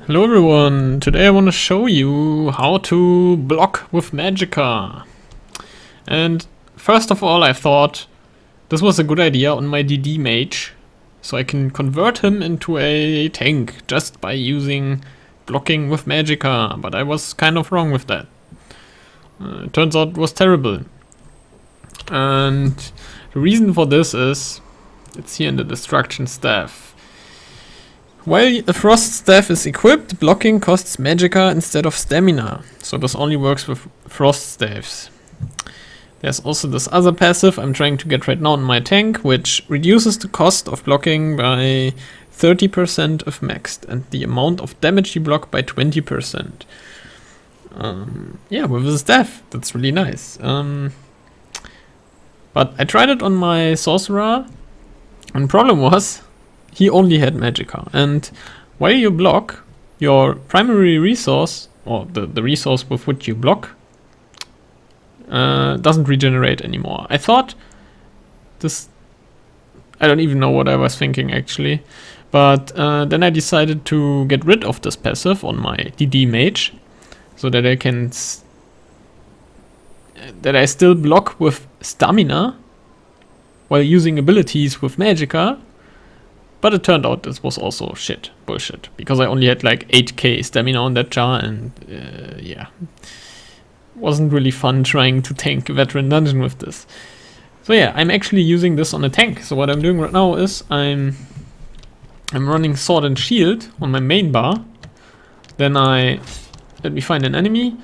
Hello everyone, today I want to show you how to block with Magicka. And first of all I thought this was a good idea on my DD mage, so I can convert him into a tank just by using blocking with Magicka, but I was kind of wrong with that. It turns out it was terrible. And the reason for this is, it's here in the destruction staff. While a frost staff is equipped, blocking costs Magicka instead of stamina, so this only works with frost staffs. There's also this other passive I'm trying to get right now in my tank, which reduces the cost of blocking by 30% if maxed, and the amount of damage you block by 20%. Yeah, with a staff, that's really nice. But I tried it on my sorcerer, and the problem was, he only had Magicka, and while you block, your primary resource, or the resource with which you block, doesn't regenerate anymore. I thought this... I don't even know what I was thinking actually, but then I decided to get rid of this passive on my DD mage, so that I can... that I still block with stamina, while using abilities with Magicka. But it turned out this was also bullshit, because I only had like 8k stamina on that jar, and yeah, wasn't really fun trying to tank a veteran dungeon with this. So yeah, I'm actually using this on a tank. So what I'm doing right now is I'm running sword and shield on my main bar. Then let me find an enemy,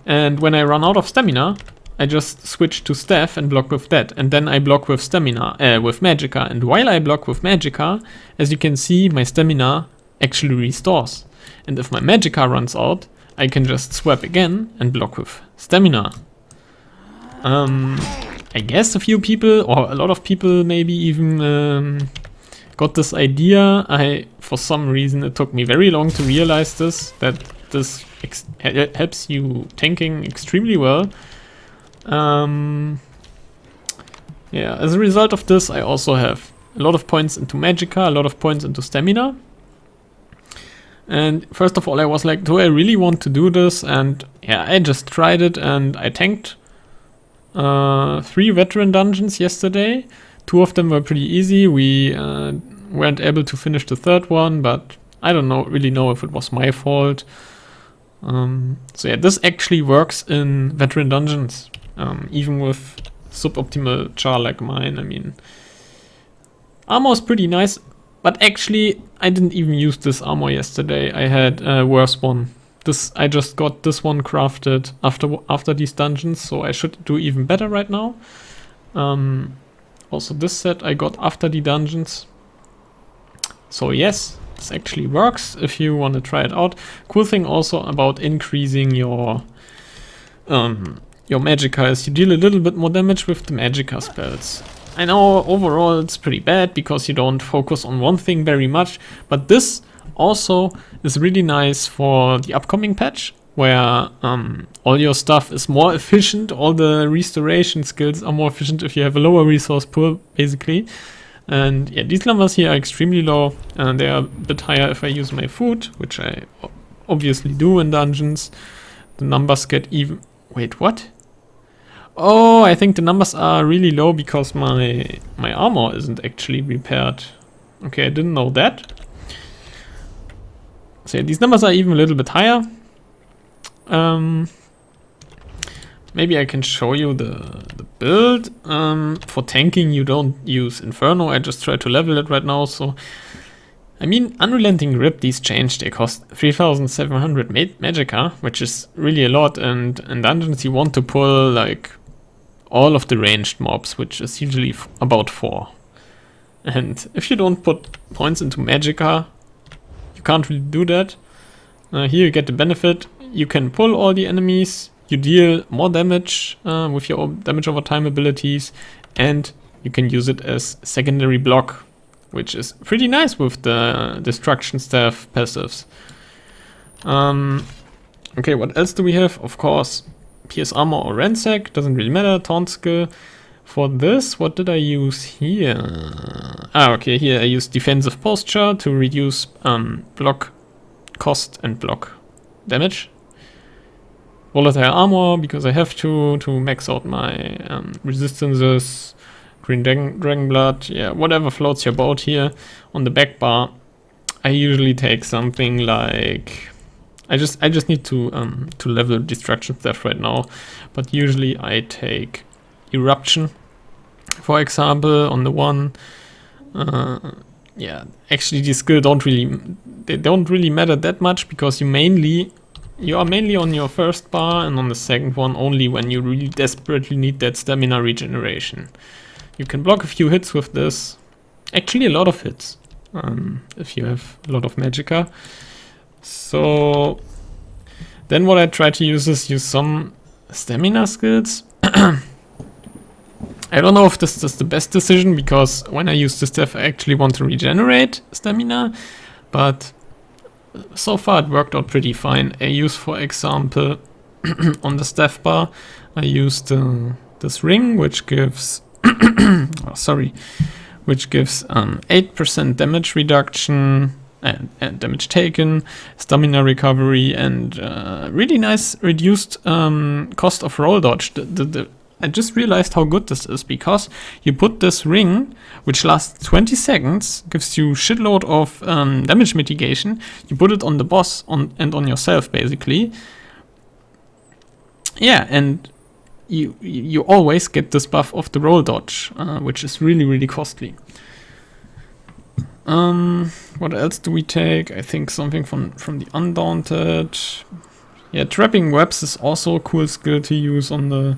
and when I run out of stamina, I just switch to staff and block with that, and then I block with stamina, with Magicka, and while I block with Magicka, as you can see, my stamina actually restores. And if my Magicka runs out, I can just swap again and block with stamina. I guess a few people, or a lot of people maybe even got this idea. For some reason, it took me very long to realize this, that this helps you tanking extremely well. Yeah, as a result of this, I also have a lot of points into Magicka, a lot of points into stamina. And first of all, I was like, do I really want to do this? And yeah, I just tried it, and I tanked 3 veteran dungeons yesterday. 2 of them were pretty easy. We weren't able to finish the 3rd one, but I don't really know if it was my fault. So yeah, this actually works in veteran dungeons. Even with suboptimal char like mine. I mean, armor is pretty nice, but actually I didn't even use this armor yesterday. I had a worse one. I just got this one crafted after these dungeons, so I should do even better right now. Also this set I got after the dungeons. So yes, this actually works if you want to try it out. Cool thing also about increasing your Magicka is you deal a little bit more damage with the Magicka spells. I know overall it's pretty bad because you don't focus on one thing very much, but this also is really nice for the upcoming patch, where all your stuff is more efficient, all the restoration skills are more efficient if you have a lower resource pool, basically. And yeah, these numbers here are extremely low, and they are a bit higher if I use my food, which I obviously do in dungeons. The numbers get even... Wait, what? Oh, I think the numbers are really low because my armor isn't actually repaired. Okay, I didn't know that. So yeah, these numbers are even a little bit higher. Maybe I can show you the build. For tanking you don't use Inferno, I just try to level it right now. So I mean, Unrelenting Grip, these changed, they cost 3700 Magicka, which is really a lot, and in dungeons you want to pull like all of the ranged mobs, which is usually about 4. And if you don't put points into Magicka, you can't really do that. Here you get the benefit, you can pull all the enemies, you deal more damage with your damage over time abilities, and you can use it as secondary block, which is pretty nice with the destruction staff passives. Okay, what else do we have? Of course, Pierce Armor or Ransack, doesn't really matter. Taunt skill. For this, what did I use here? Okay, here I used defensive posture to reduce block cost and block damage. Volatile armor, because I have to max out my resistances. Green dragon blood, yeah, whatever floats your boat here. On the back bar, I usually take something like... I just need to level destruction theft right now, but usually I take eruption, for example, on the one. Yeah, actually these skills don't really matter that much, because you are mainly on your first bar, and on the second one only when you really desperately need that stamina regeneration. You can block a few hits with this, actually a lot of hits, if you have a lot of Magicka. So then what I try to use is some stamina skills. I don't know if this is the best decision, because when I use this stuff I actually want to regenerate stamina, but so far it worked out pretty fine. I use, for example, on the staff bar, I used this ring, which gives which gives 8% damage reduction and damage taken, stamina recovery, and really nice reduced cost of roll dodge. I just realized how good this is, because you put this ring, which lasts 20 seconds, gives you shitload of damage mitigation. You put it on the boss and on yourself, basically. Yeah, and you always get this buff of the roll dodge, which is really, really costly. What else do we take? I think something from the Undaunted. Yeah, trapping webs is also a cool skill to use on the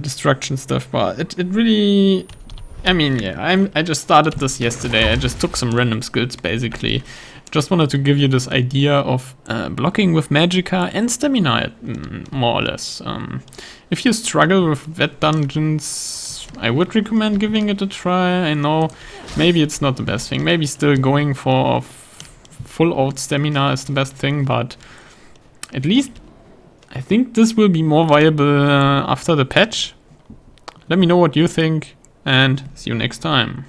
destruction stuff, but it really, I mean, yeah, I just started this yesterday. I just took some random skills, basically. Just wanted to give you this idea of blocking with Magicka and stamina, more or less. If you struggle with vet dungeons, I would recommend giving it a try. I know maybe it's not the best thing. Maybe still going for full out stamina is the best thing, but at least I think this will be more viable after the patch. Let me know what you think, and see you next time.